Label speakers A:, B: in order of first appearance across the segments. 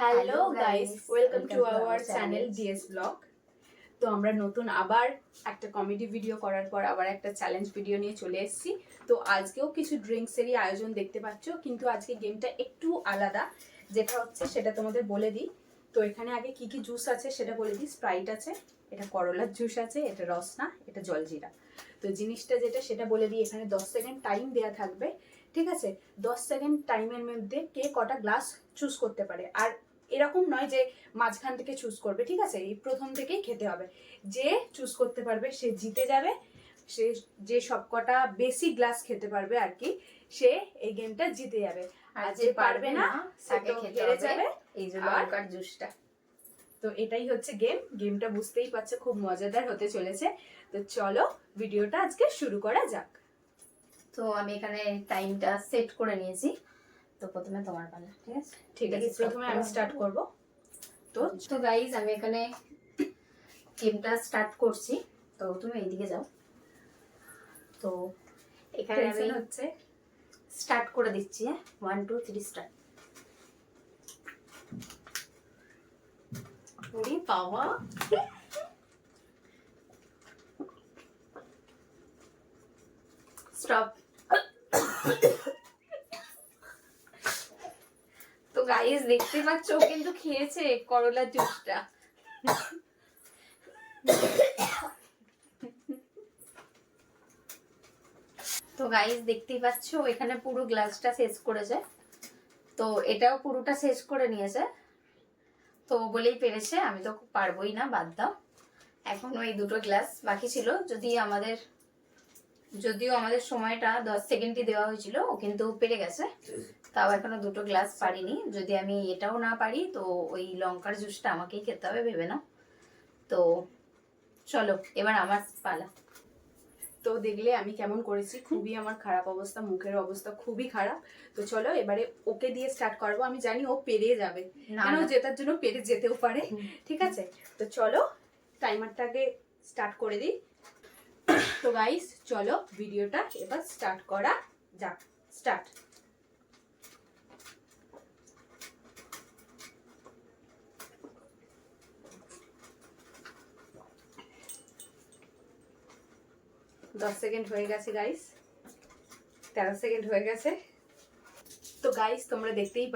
A: Hello guys, welcome to our channel DS blog. তো আমরা নতুন আবার একটা কমেডি ভিডিও করার পর আবার একটা চ্যালেঞ্জ ভিডিও নিয়ে চলে এসেছি। তো আজকেও কিছু ড্রিঙ্কসেরই আয়োজন দেখতে পাচ্ছ, কিন্তু আজকে গেমটা একটু আলাদা। যেটা হচ্ছে সেটা তোমাদের বলে দিই। তো এখানে আগে কি কি জুস আছে সেটা বলে দিই। স্প্রাইট আছে, এটা করলার জুস আছে, এটা রসনা, এটা জলজিরা। তো জিনিসটা যেটা সেটা বলে দিই। এখানে 10 সেকেন্ড টাইম দেওয়া থাকবে, ঠিক আছে? 10 সেকেন্ড টাইমের মধ্যে কে কটা গ্লাস চুজ করতে পারে। আর এরকম নয় যে মাঝখান থেকে চুজ করবে, ঠিক আছে? এই প্রথম থেকেই খেতে হবে। যে চুজ করতে পারবে সে জিতে যাবে। সে যে সবকটা বেশি গ্লাস খেতে পারবে আর কি, সে এই গেমটা জিতে যাবে। আর যে পারবে না সে তো হেরে যাবে
B: এই যে লঙ্কার জুসটা।
A: তো এটাই হচ্ছে গেমটা বুঝতেই পারছো খুব মজাদার হতে চলেছে। তো চলো ভিডিওটা আজকে শুরু করা যাক।
B: তো আমি এখানে টাইমটা সেট করে নিয়েছি। তো প্রথমে তোমার পালা, ঠিক আছে?
A: ঠিক আছে, প্রথমে আমি স্টার্ট করব।
B: তো গাইজ আমি এখানে গেমটা স্টার্ট করছি। তো তুমি এইদিকে যাও। তো এখানে আমি
A: হচ্ছে
B: স্টার্ট করে দিচ্ছি। 1 2 3 স্টার্ট।
A: ওরে বাবা,
B: স্টপ। তো গাইস দেখতে পাচ্ছ ও কিন্তু খেয়েছে করলার জুসটা। তো গাইস দেখতেই পাচ্ছ এখানে পুরো গ্লাসটা শেষ করেছে। তো এটাও পুরোটা শেষ করে নিয়েছে। তো বলেই পেরেছে, আমি তো পারবোই না, বাদ দাও। এখনো এই দুটো গ্লাস বাকি ছিল। যদিও আমাদের সময়টা 10 সেকেন্ডই দেওয়া হয়েছিল, ও কিন্তু পেরে গেছে। তাও এখনো দুটো গ্লাস পারিনি। যদি আমি এটাও না পারি তো ওই লঙ্কার জুসটা আমাকেই খেতে হবে, ভেবে নাও। তো চলো এবার আমার পালা।
A: তো দেখলে আমি কেমন করেছি, খুবই আমার খারাপ অবস্থা, মুখের অবস্থা খুবই খারাপ। তো চলো এবারে ওকে দিয়ে স্টার্ট করবো। আমি জানি ও পেরে যাবে, কেন জেতার জন্য পেরে যেতেও পারে, ঠিক আছে? তো চলো টাইমারটাকে স্টার্ট করে দিই। তো গাইস চলো ভিডিওটা এবার স্টার্ট করা যাক। স্টার্ট। দশ সেকেন্ড হয়ে গেছে গাইস, 13 সেকেন্ড হয়ে গেছে। তো গাইস তোমরা দেখতেই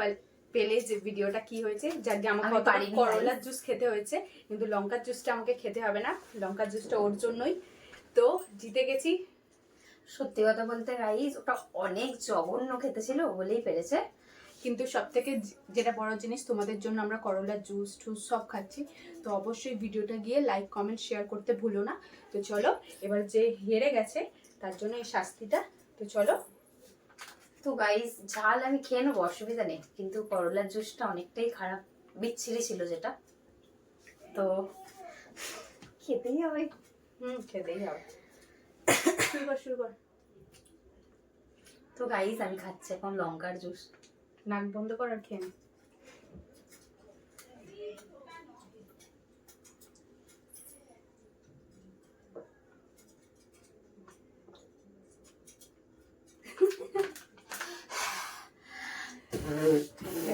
A: পেলে যে ভিডিওটা কি হয়েছে। যার আমাকে করলার জুস খেতে হয়েছে, কিন্তু লঙ্কার জুসটা আমাকে খেতে হবে না। লঙ্কার জুসটা ওর জন্যই। তো জিতে গেছি।
B: সত্যি কথা বলতে গাইস ওটা অনেক জঘন্য খেতে ছিল, বলেই পেরেছে।
A: কিন্তু সব থেকে যেটা বড় জিনিস, তোমাদের জন্য আমরা করলার জুস টুস সব খাচ্ছি। তো অবশ্যই ভিডিওটা গিয়ে লাইক কমেন্ট শেয়ার করতে ভুলো না। তো চলো এবার যে হেরে গেছে তার জন্য এই শাস্তিটা। তো চলো।
B: তো গাইস ঝাল আমি খেয়ে নেবো, অসুবিধা নেই, কিন্তু করলার জুসটা অনেকটাই খারাপ, বিচ্ছিরি ছিল যেটা। তো খেতেই হবে।
A: খেতেই হবে। শুরু কর।
B: তো গাইস আমি খাচ্ছি এখন লঙ্কার জুস।
A: নাক বন্ধ কর আর খেয়ে নে।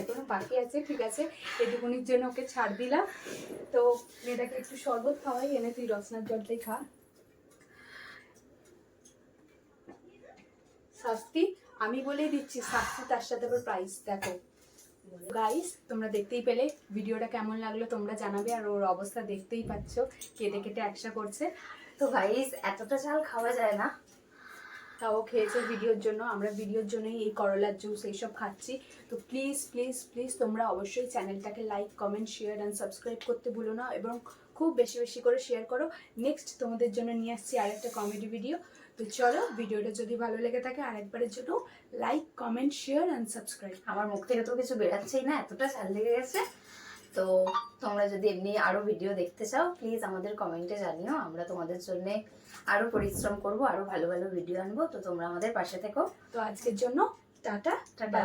A: এখনো বাকি আছে, ঠিক আছে? এটুকুনির জন্য ওকে ছাড় দিলাম। তো মেয়েটাকে একটু শরবত খাওয়াই, এনে তুই রসনার জলটাই খা। শাস্তি আমি বলেই দিচ্ছি, শাস্তি তার সাথে আবার প্রাইস। দেখো গাইস তোমরা দেখতেই পেলে ভিডিওটা কেমন লাগলো তোমরা জানাবে। আর ওর অবস্থা দেখতেই পাচ্ছ, কেটে কেটে একসা করছে।
B: তো গাইস এতটা ঝাল খাওয়া যায় না,
A: তাও খেয়েছে ভিডিওর জন্য। আমরা ভিডিওর জন্যই এই করলার জুস এইসব খাচ্ছি। তো প্লিজ প্লিজ প্লিজ তোমরা অবশ্যই চ্যানেলটাকে like comment share and subscribe করতে ভুলো না, এবং খুব বেশি বেশি করে শেয়ার করো। নেক্সট তোমাদের জন্য নিয়ে আসছি আরেকটা কমেডি ভিডিও। তো চলো ভিডিওটা যদি ভালো লেগে থাকে আরেকবারের জন্য like comment share and subscribe.
B: আমার মুখ থেকে তো কিছু বেরাচ্ছেই না, এতটা ঝাল লেগে গেছে। তো তোমরা যদি এমনি আরো ভিডিও দেখতে চাও প্লিজ আমাদের কমেন্টে জানিও। আমরা তোমাদের জন্য আরো পরিশ্রম করব, আরো ভালো ভালো ভিডিও আনবো। তো তোমরা আমাদের পাশে থেকো।
A: তো আজকের জন্য টাটা টাটা।